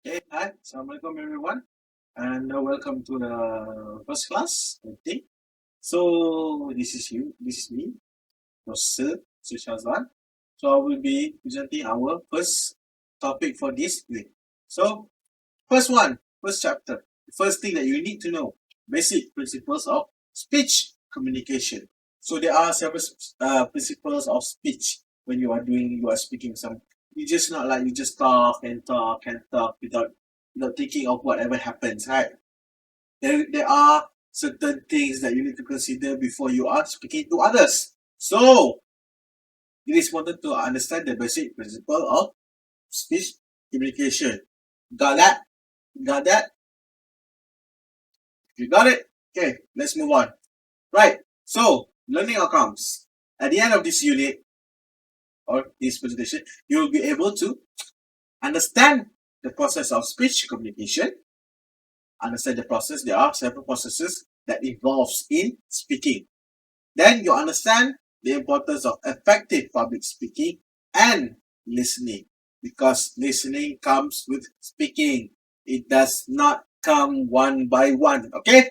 Hey, hi, Assalamualaikum everyone, and welcome to the first class. Okay, so this is me, your Sir Shazwan. So I will be presenting our first topic for this week. So first chapter, the first thing that you need to know, basic principles of speech communication. So there are several principles of speech when you are speaking some. You just not like you just talk and talk and talk without thinking of whatever happens, right? There are certain things that you need to consider before you are speaking to others. So it is important to understand the basic principle of speech communication. Got that? Got that? You got it? Okay, let's move on. Right. So, learning outcomes. At the end of this unit or this presentation, you will be able to understand the process of speech communication. Understand the process. There are several processes that involves in speaking. Then you understand the importance of effective public speaking and listening, because listening comes with speaking. It does not come one by one. Okay?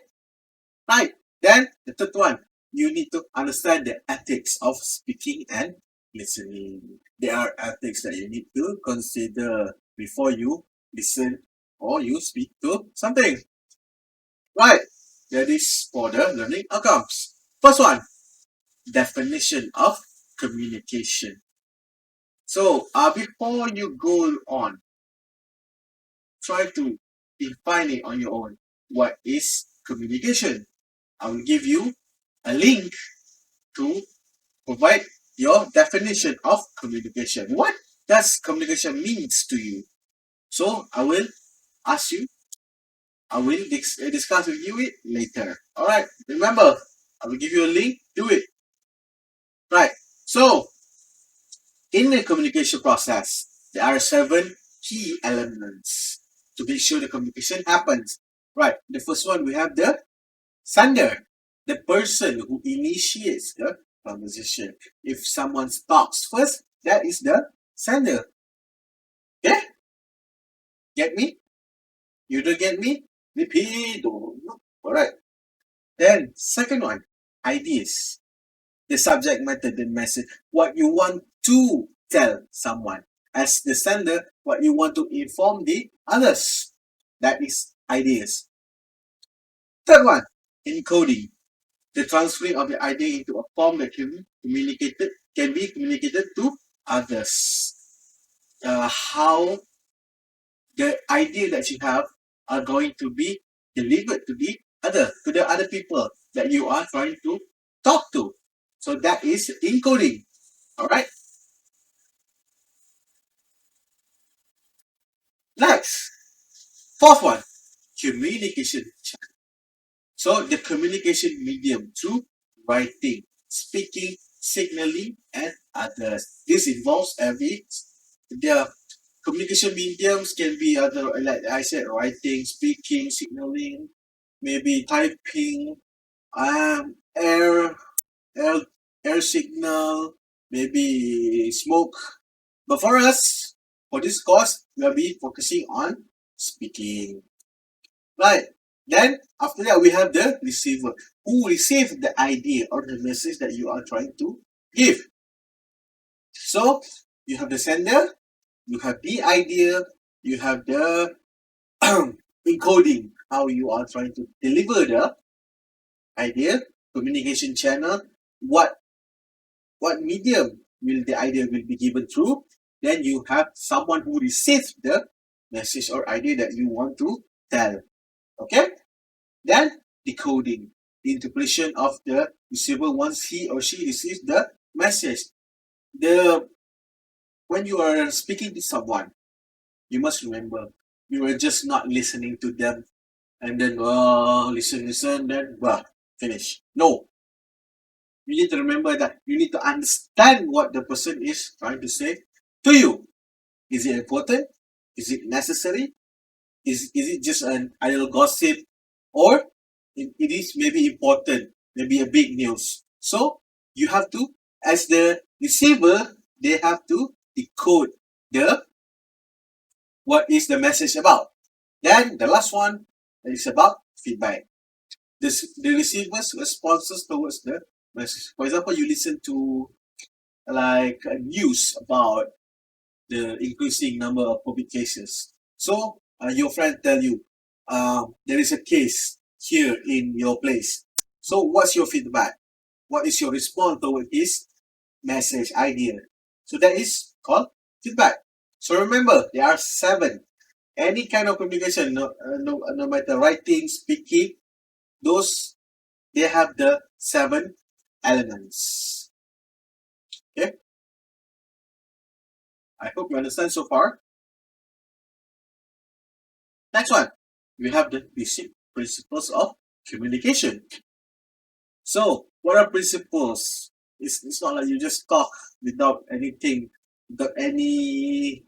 Right. Then the third one, you need to understand the ethics of speaking and listening. There are ethics that you need to consider before you listen or you speak to something. Right. That is for the learning outcomes. First one, definition of communication. So, before you go on, try to define it on your own. What is communication? I will give you a link to provide your definition of communication. What does communication means to you? So I will ask you, I will discuss with you it later. All right. Remember, I will give you a link. Do it. Right. So in the communication process, there are 7 key elements to make sure the communication happens. Right. The first one, we have the sender, the person who initiates the conversation. If someone talks first, that is the sender. Yeah? Get me? You don't get me? Repeat. Alright. Then, second one, ideas. The subject matter, the message, what you want to tell someone. As the sender, what you want to inform the others. That is ideas. Third one, encoding. The transferring of the idea into a form that can be communicated to others. How the idea that you have are going to be delivered to the other people that you are trying to talk to. So that is encoding. All right. Next, fourth one, communication. So the communication medium through writing, speaking, signaling, and others. This involves the communication mediums can be other, like I said, writing, speaking, signaling, maybe typing, um, air, air, air signal, maybe smoke. But for us, for this course, we'll be focusing on speaking. Right. Then after that, we have the receiver who receives the idea or the message that you are trying to give. So you have the sender, you have the idea, you have the encoding, how you are trying to deliver the idea, communication channel, what medium will the idea will be given through. Then you have someone who receives the message or idea that you want to tell. Okay. Then decoding, the interpretation of the receiver once he or she receives the message. The When you are speaking to someone, you must remember you are just not listening to them and then listen, then finish. No, you need to remember that you need to understand what the person is trying to say to you. Is it important? Is it necessary? Is it just an idle gossip, or it is maybe important, maybe a big news? So you have to, as the receiver, they have to decode the what is the message about. Then the last one is about feedback. The receiver's responses towards the message. For example, you listen to like news about the increasing number of COVID cases. So your friend tell you there is a case here in your place. So what's your feedback? What is your response toward his message idea? So that is called feedback. So remember, there are 7. Any kind of communication, no matter writing, speaking, those they have the 7 elements. Okay, I hope you understand so far. Next one, we have the basic principles of communication. So, what are principles? It's not like you just talk without anything, without any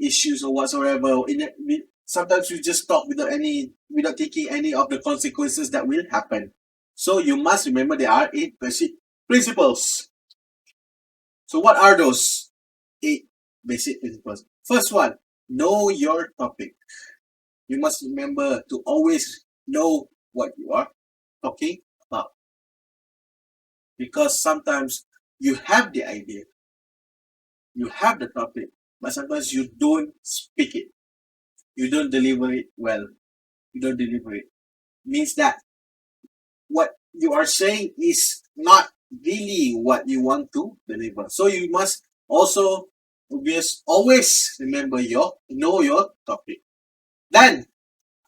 issues or whatsoever. Sometimes you just talk without taking any of the consequences that will happen. So you must remember there are 8 basic principles. So what are those 8 basic principles? First one, know your topic. You must remember to always know what you are talking about. Because sometimes you have the idea, you have the topic, but sometimes you don't speak it. You don't deliver it well. You don't deliver it. Means that what you are saying is not really what you want to deliver. So you must also always remember know your topic. Then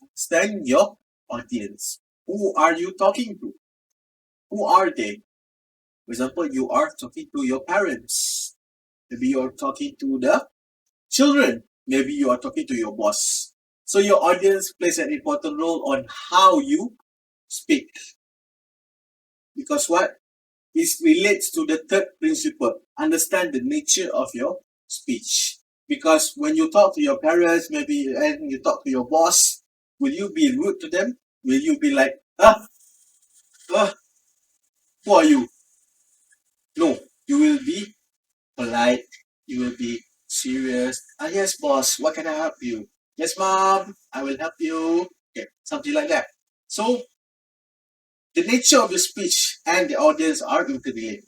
understand your audience. Who are you talking to? Who are they? For example, you are talking to your parents. Maybe you are talking to the children. Maybe you are talking to your boss. So your audience plays an important role on how you speak. Because what? It relates to the third principle. Understand the nature of your speech. Because when you talk to your parents, maybe, and you talk to your boss, will you be rude to them? Will you be like, who are you? No, you will be polite. You will be serious. Yes, boss, what can I help you? Yes, mom, I will help you. Okay, something like that. So, the nature of your speech and the audience are interrelated.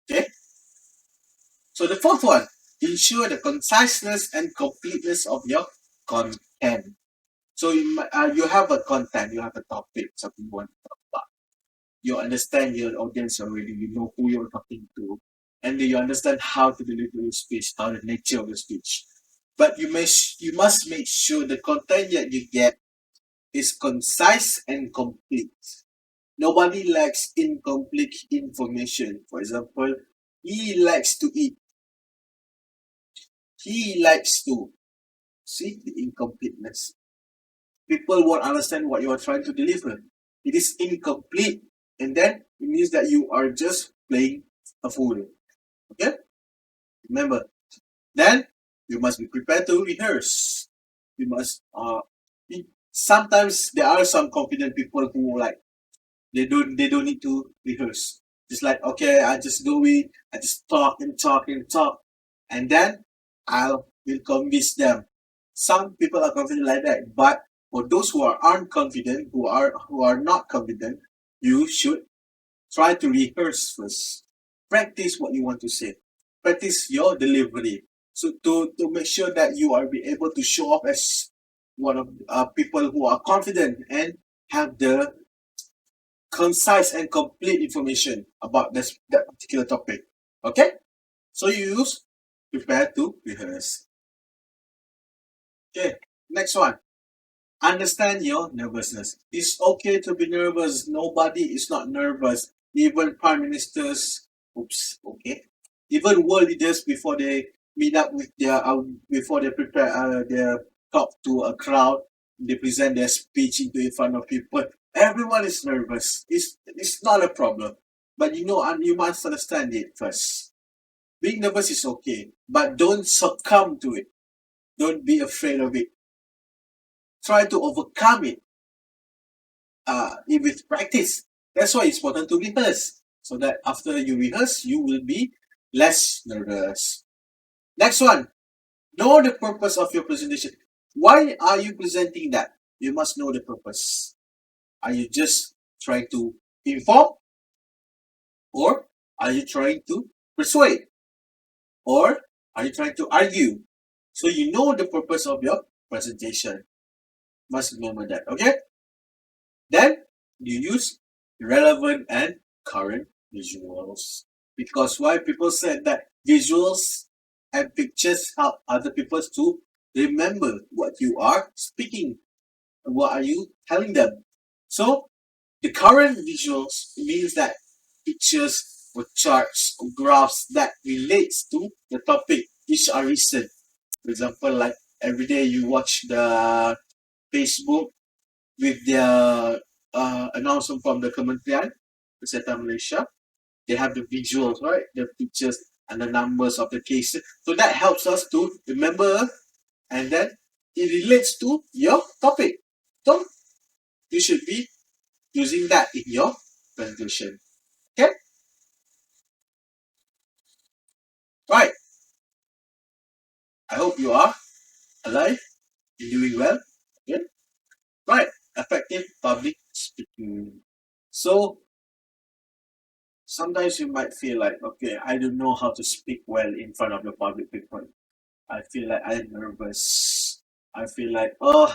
Okay? So, the fourth one, ensure the conciseness and completeness of your content. So, you have a content, you have a topic, something you want to talk about. You understand your audience already, you know who you're talking to, and you understand how to deliver your speech, how the nature of your speech. But you must make sure the content that you get is concise and complete. Nobody likes incomplete information. For example, he likes to eat. He likes to see the incompleteness. People won't understand what you are trying to deliver. It is incomplete, and then it means that you are just playing a fool. Okay? Remember. Then you must be prepared to rehearse. You must sometimes there are some confident people who like they don't need to rehearse. Just like, okay, I just go in, I just talk and talk and talk, and then will convince them. Some people are confident like that, but for those who are unconfident, who are not confident, you should try to rehearse first. Practice what you want to say. Practice your delivery. So to make sure that you are be able to show off as one of people who are confident and have the concise and complete information about that particular topic. Okay? So you use prepare to rehearse. Okay, next one. Understand your nervousness. It's okay to be nervous. Nobody is not nervous. Even prime ministers, okay. Even world leaders before they meet up with before they prepare their talk to a crowd, they present their speech in front of people. Everyone is nervous. It's not a problem, but you must understand it first. Being nervous is okay, but don't succumb to it. Don't be afraid of it. Try to overcome it with practice. That's why it's important to rehearse, so that after you rehearse, you will be less nervous. Next one, Know the purpose of your presentation. Why are you presenting that? You must know the purpose. Are you just trying to inform, or are you trying to persuade, or are you trying to argue? So you know the purpose of your presentation. Must remember that. Okay. Then you use relevant and current visuals. Because why people said that visuals and pictures help other people to remember what you are speaking, what are you telling them. So the current visuals means that pictures or charts or graphs that relates to the topic which are recent. For example, like every day you watch the Facebook with their announcement from the Kementerian Kesihatan Malaysia. They have the visuals, right? The pictures and the numbers of the cases. So that helps us to remember, and then it relates to your topic. So you should be using that in your presentation. Okay? Right. I hope you are alive and doing well. Okay? Right. Effective public speaking. So sometimes you might feel like, okay, I don't know how to speak well in front of the public people. I feel like I'm nervous. I feel like, oh,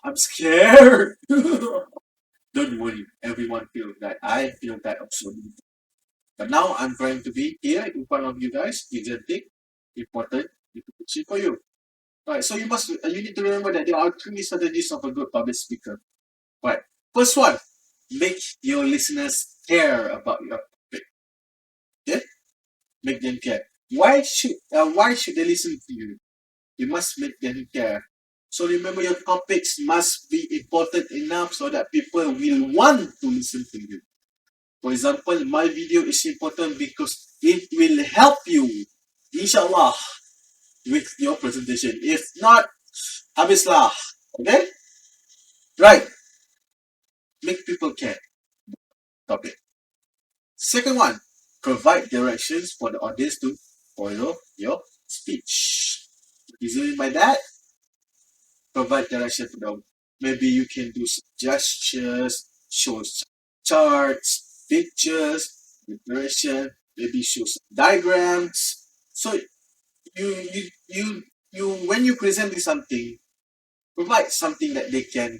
I'm scared. Don't worry, everyone feels that. I feel that absolutely. But now I'm trying to be here in front of you guys, presenting important information for you. Right, so you need to remember that there are three strategies of a good public speaker. Right, first one, make your listeners care about your topic. Okay, make them care. Why should they listen to you? You must make them care. So remember, your topics must be important enough so that people will want to listen to you. For example, my video is important because it will help you, inshallah, with your presentation. If not, habislah. Okay? Right. Make people care. Topic. Second one, provide directions for the audience to follow your speech. What is it by that? Provide direction for them. Maybe you can do some gestures, show some charts, pictures, direction, maybe show some diagrams. So you when you present something, provide something that they can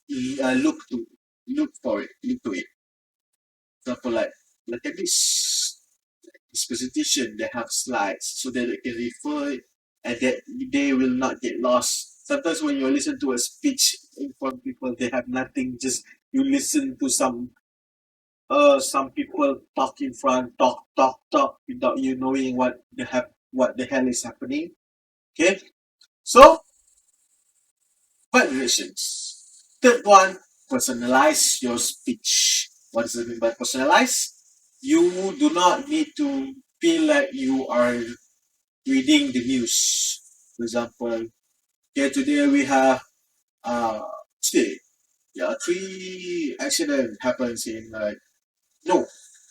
look to, look to it. For example, like look at this presentation. They have slides so that they can refer it, and that they will not get lost. Sometimes when you listen to a speech in front of people, they have nothing. Just you listen to some people talk in front, talk without you knowing what the hell is happening. Okay, so but relations. Third one, personalize your speech. What does it mean by personalize? You do not need to feel like you are reading the news. For example, okay, today we have uh today, yeah, three accident happens in like no,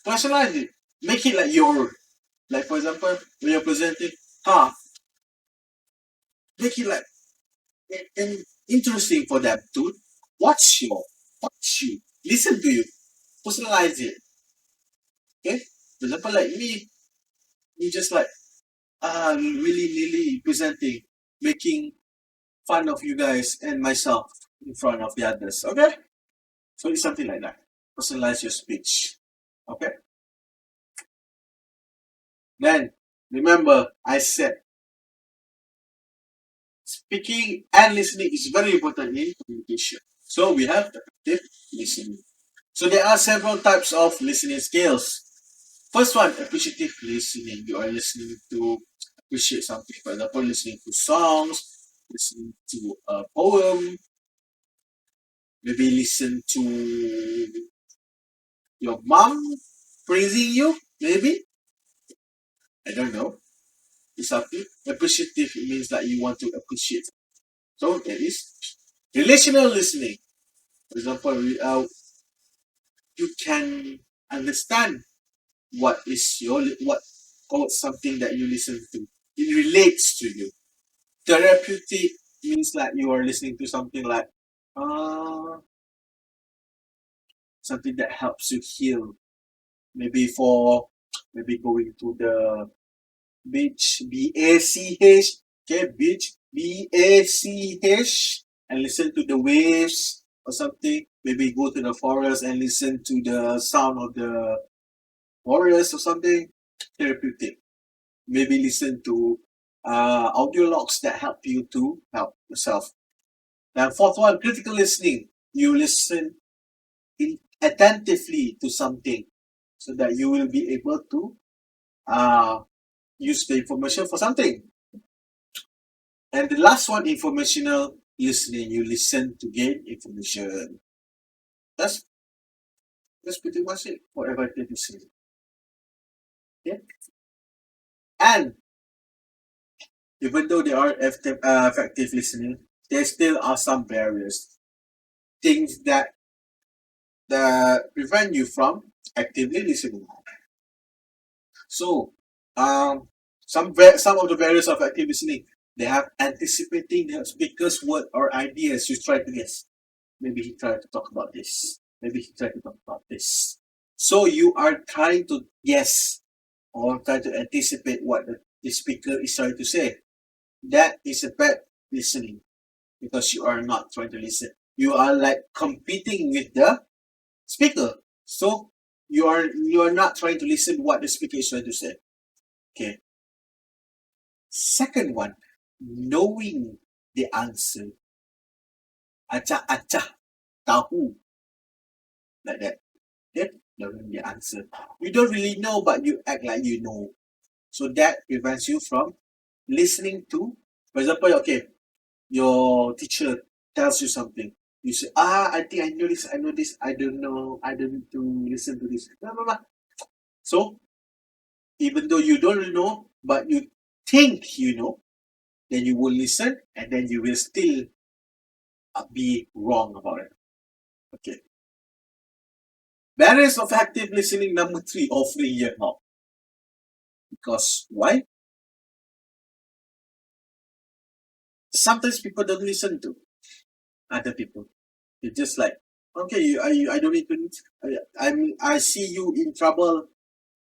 personalize it. Make it like your, like for example, when you're presenting, huh, make it like interesting for them to watch you, listen to you, personalize it. Okay, for example, like me just like really presenting, making fun of you guys and myself in front of the others. Okay, so it's something like that. Personalize your speech. Okay, then remember I said speaking and listening is very important in communication. So we have active listening. So there are several types of listening skills. First one, appreciative listening. You are listening to appreciate something. For example, listening to songs, listening to a poem, maybe listen to your mom praising you, maybe. I don't know. It's something. Appreciative means that you want to appreciate. So that is relational listening. For example, you can understand what is your what or something that you listen to. It relates to you. Therapeutic means that you are listening to something like uh, something that helps you heal. Maybe for maybe going to the beach, BACH, okay, beach, BACH, and listen to the waves or something. Maybe go to the forest and listen to the sound of the forest or something. Therapeutic. Maybe listen to audio logs that help you to help yourself. And fourth one, critical listening. You listen attentively to something so that you will be able to uh, use the information for something. And the last one, informational listening. You listen to gain information. That's that's pretty much it for effective listening. Yeah. And even though there are effective listening, there still are some barriers, things that prevent you from actively listening. So, some of the barriers of active listening, they have anticipating the speaker's word or ideas. You try to guess. Maybe he tried to talk about this. Maybe he tried to talk about this. So you are trying to guess or try to anticipate what the speaker is trying to say. That is a bad listening because you are not trying to listen. You are like competing with the speaker. So you are not trying to listen what the speaker is trying to say. Okay. Second one, knowing the answer. Acah-acah, tahu, like that. Okay? Knowing the answer. You don't really know, but you act like you know. So that prevents you from listening to, for example, okay, your teacher tells you something. You say, I think I know this, I don't know, I don't need to listen to this. Blah, blah, blah. So even though you don't know, but you think you know, then you will listen and then you will still be wrong about it. Okay. Barriers of active listening number 3, offering your help. Because why? Sometimes people don't listen to other people. They're just like, okay, I don't need to. I see you in trouble.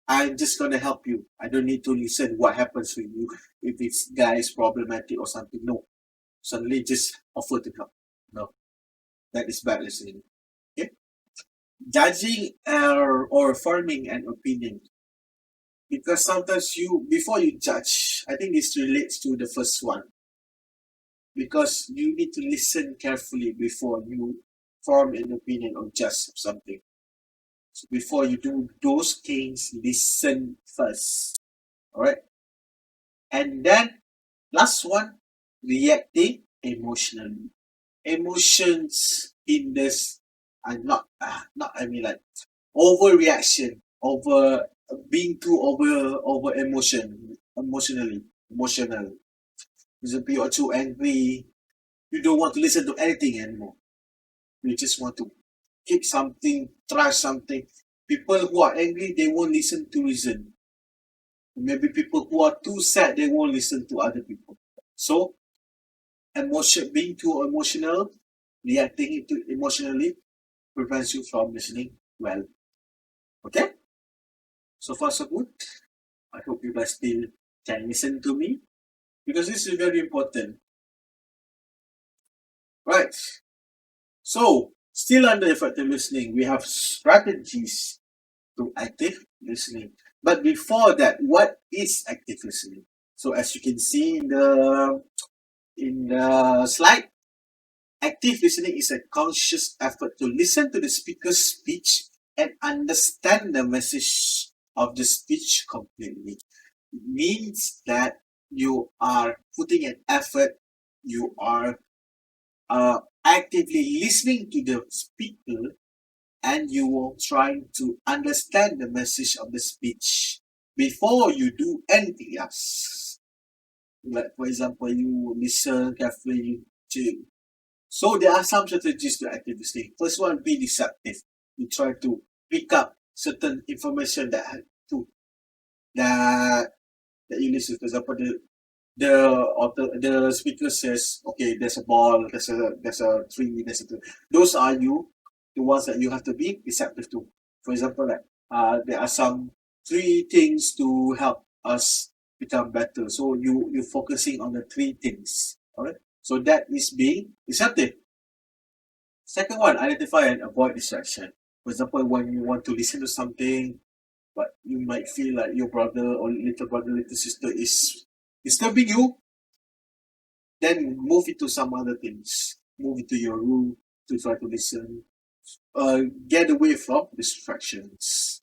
I'm just gonna help you. I don't need to listen what happens with you if it's guys problematic or something. No, suddenly just offer to help. No, that is bad listening. Okay, judging or forming an opinion, because sometimes you before you judge. I think this relates to the first one, because you need to listen carefully before you form an opinion or judge something. So before you do those things, listen first. All right. And then last one, reacting emotionally. Emotions in this are not I mean like overreaction, over being too over emotional. For example, you are too angry, you don't want to listen to anything anymore. You just want to keep something, trash something. People who are angry, they won't listen to reason. Maybe people who are too sad, they won't listen to other people. So being too emotional, reacting to emotionally prevents you from listening well. Okay? So far so good. I hope you guys still can listen to me because this is very important. Right. So still under effective listening, we have strategies to active listening. But before that, what is active listening? So as you can see in the slide, active listening is a conscious effort to listen to the speaker's speech and understand the message of the speech completely. It means that you are putting an effort, you are actively listening to the speaker, and you are trying to understand the message of the speech before you do anything else. Like, for example, you listen carefully to. So there are some strategies to active listening. First one, be deceptive. You try to pick up certain information that to that that you listen. For example, the speaker says, okay, there's a ball, there's a tree, there's a tree. Those are the ones that you have to be receptive to. For example, like there are some three things to help us become better. So you're focusing on the three things. Alright. So that is being receptive. Second one, identify and avoid distraction. For example, when you want to listen to something, but you might feel like your brother or little brother, little sister is disturbing you, then move into some other things. Move into your room to try to listen. Get away from distractions.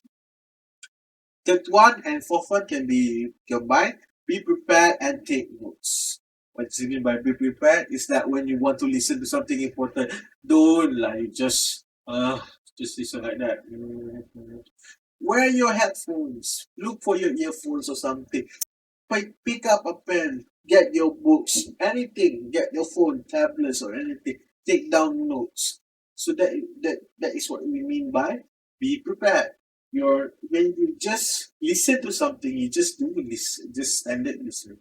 Third one and fourth one can be combined. Be prepared and take notes. What do you mean by be prepared? Is that when you want to listen to something important, don't like just listen like that. Wear your headphones. Look for your earphones or something. Pick up a pen. Get your books. Anything. Get your phone, tablets, or anything. Take down notes. So that is what we mean by be prepared. When you just listen to something, you just do listen, just standard listen,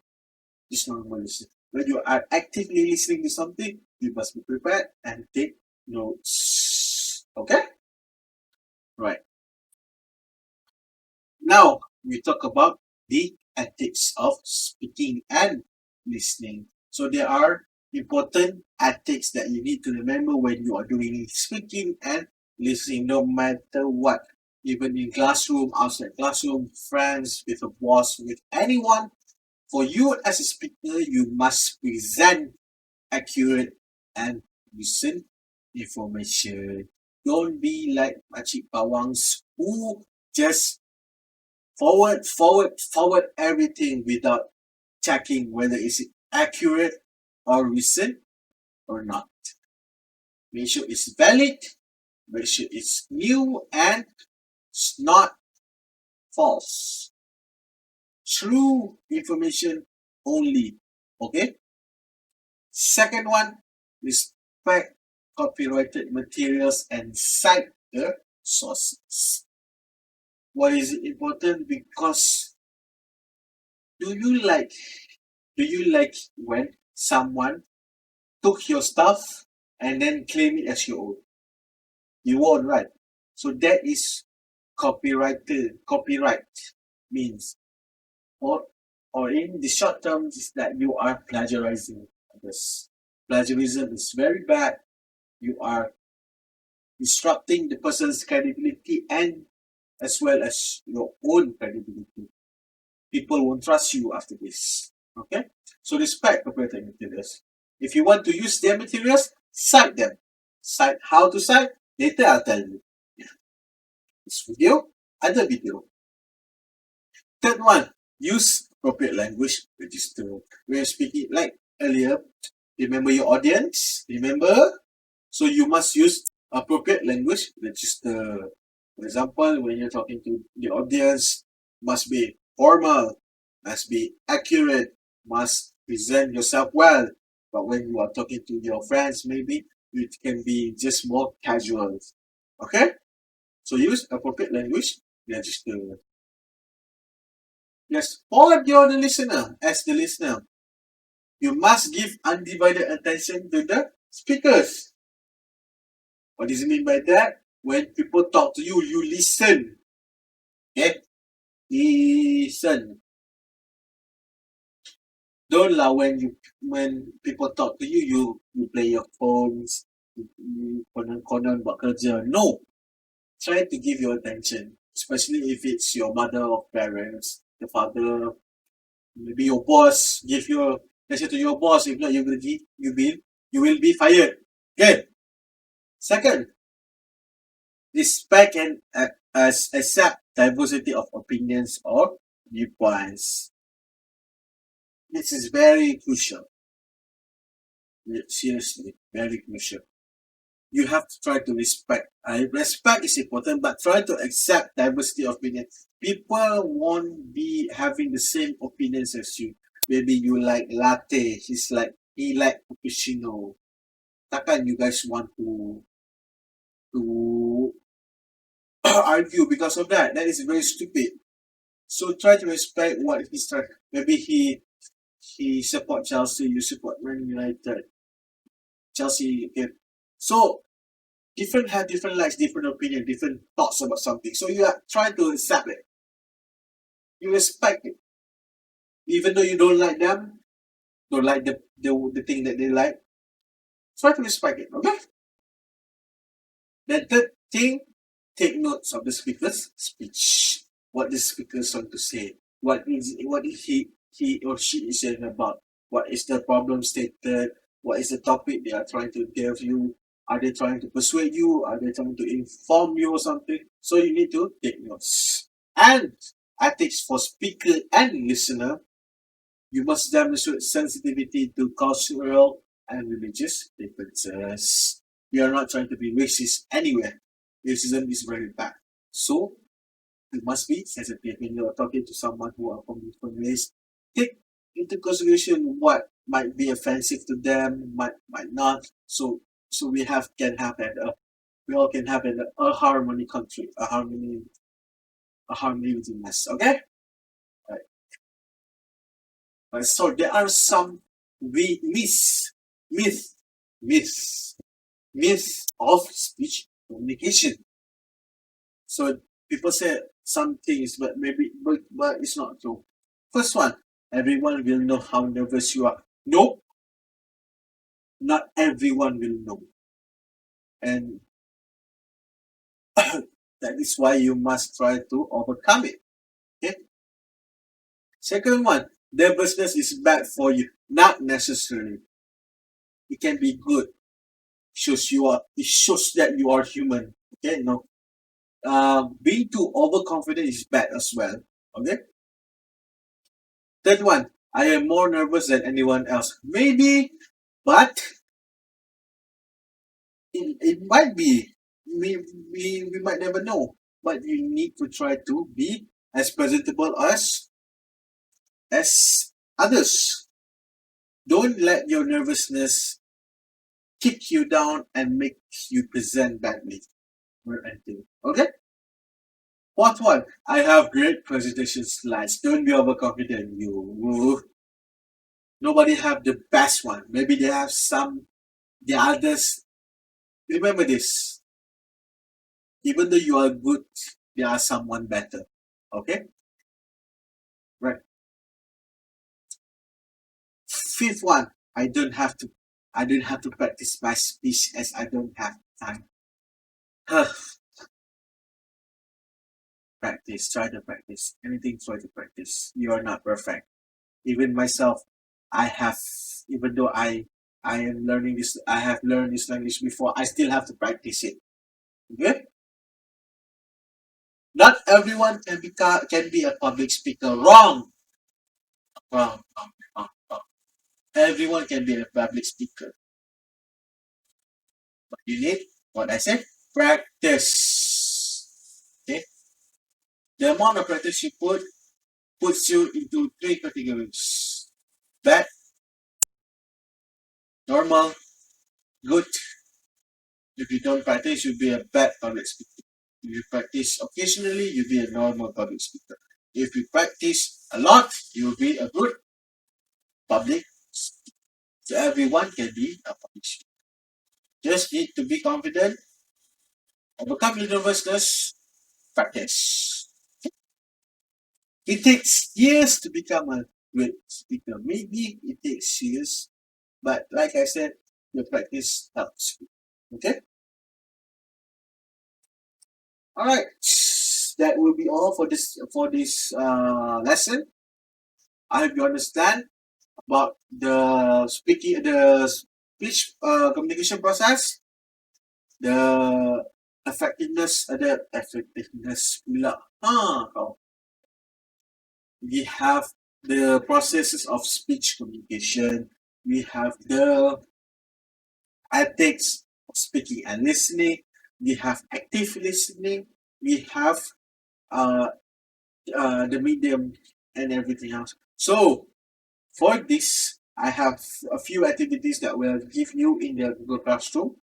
just normal listen. When you are actively listening to something, you must be prepared and take notes. Okay? Right. Now we talk about the ethics of speaking and listening. So there are important ethics that you need to remember when you are doing speaking and listening, no matter what. Even in classroom, outside classroom, friends, with a boss, with anyone. For you as a speaker, you must present accurate and recent information. Don't be like Makcik Pawangs who just forward everything without checking whether it's accurate or recent or not. Make sure it's valid, make sure it's new and it's not false. True information only. Okay? Second one, respect copyrighted materials and cite the sources. Why is it important? Because do you like when someone took your stuff and then claim it as your own? You won't, right? So that is copyright means, or in the short term is that you are plagiarizing others. Plagiarism is very bad. You are disrupting the person's credibility and as well as your own credibility. People won't trust you after this. Okay? So respect copyrighted materials. If you want to use their materials, cite them. Cite how to cite, later I'll tell you. This video, other video. Third one, use appropriate language register. We're speaking like earlier. Remember your audience. Remember. So you must use appropriate language register. For example, when you're talking to the audience, must be formal, must be accurate, must present yourself well. But when you are talking to your friends, maybe it can be just more casual. Okay? So use appropriate language register. Yes, for the listener, as the listener, you must give undivided attention to the speakers. What does it mean by that? When people talk to you, you listen. Okay? Listen. Don't allow when people talk to you play your phones, you konon buat kerja. No. Try to give your attention, especially if it's your mother or parents, the father, maybe your boss. Give your attention to your boss. If not, you will be fired. Okay. Second, respect and accept diversity of opinions or viewpoints. This is very crucial. Seriously, very crucial. You have to try to respect. Respect is important, but try to accept diversity of opinion. People won't be having the same opinions as you. Maybe you like latte, he like cappuccino. Takkan you guys want to argue because of that? That is very stupid. So try to respect what he's trying. Maybe he support Chelsea, you support Man United. Chelsea, okay. So different have different likes, different opinion, different thoughts about something. So you are trying to accept it. You respect it. Even though you don't like them, don't like the thing that they like, try to respect it, okay? The third thing, take notes of the speaker's speech. What the speaker is trying to say. What is he or she is saying about? What is the problem stated? What is the topic they are trying to give you? Are they trying to persuade you? Are they trying to inform you or something? So you need to take notes. And ethics for speaker and listener. You must demonstrate sensitivity to cultural and religious differences. We are not trying to be racist anywhere. Racism is very bad. So you must be sensitive when you are talking to someone who are from different race. Take into consideration what might be offensive to them, might not. So we all can have a harmony country, a harmony within us. Okay. So there are some myth of speech communication. So people say some things, but it's not true. First one, everyone will know how nervous you are. No, not everyone will know, and that is why you must try to overcome it. Okay. Second one, nervousness is bad for you. Not necessarily. It can be good. It shows that you are human. Okay, no. Being too overconfident is bad as well. Okay. Third one, I am more nervous than anyone else. Maybe, but it might be. We might never know. But you need to try to be as presentable as others. Don't let your nervousness kick you down and make you present badly. Okay? Fourth one, I have great presentation slides. Don't be overconfident. Nobody have the best one. Maybe they have the others. Remember this. Even though you are good, there are someone better. Okay? Right. Fifth one, I don't have to practice my speech as I don't have time. Practice, try to practice. Anything, try to practice. You are not perfect. Even myself, even though I am learning this, I have learned this language before, I still have to practice it. Okay? Not everyone can be a public speaker. Wrong. Wrong. Everyone can be a public speaker. But you need, what I said, practice. Okay? The amount of practice you puts you into 3 categories. Bad, normal, good. If you don't practice, you'll be a bad public speaker. If you practice occasionally, you'll be a normal public speaker. If you practice a lot, you'll be a good public speaker. So everyone can be a public speaker. Just need to be confident, overcome your nervousness, practice. It takes years to become a great speaker. Maybe it takes years, but like I said, the practice helps. Okay? Alright. That will be all for this lesson. I hope you understand about the speech communication process, the effectiveness pula. We have the processes of speech communication. We have the ethics of speaking and listening. We have active listening. We have the medium and everything else. So for this, I have a few activities that will give you in the Google Classroom.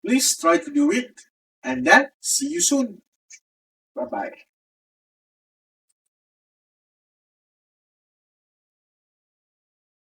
Please try to do it, and then see you soon. Bye bye.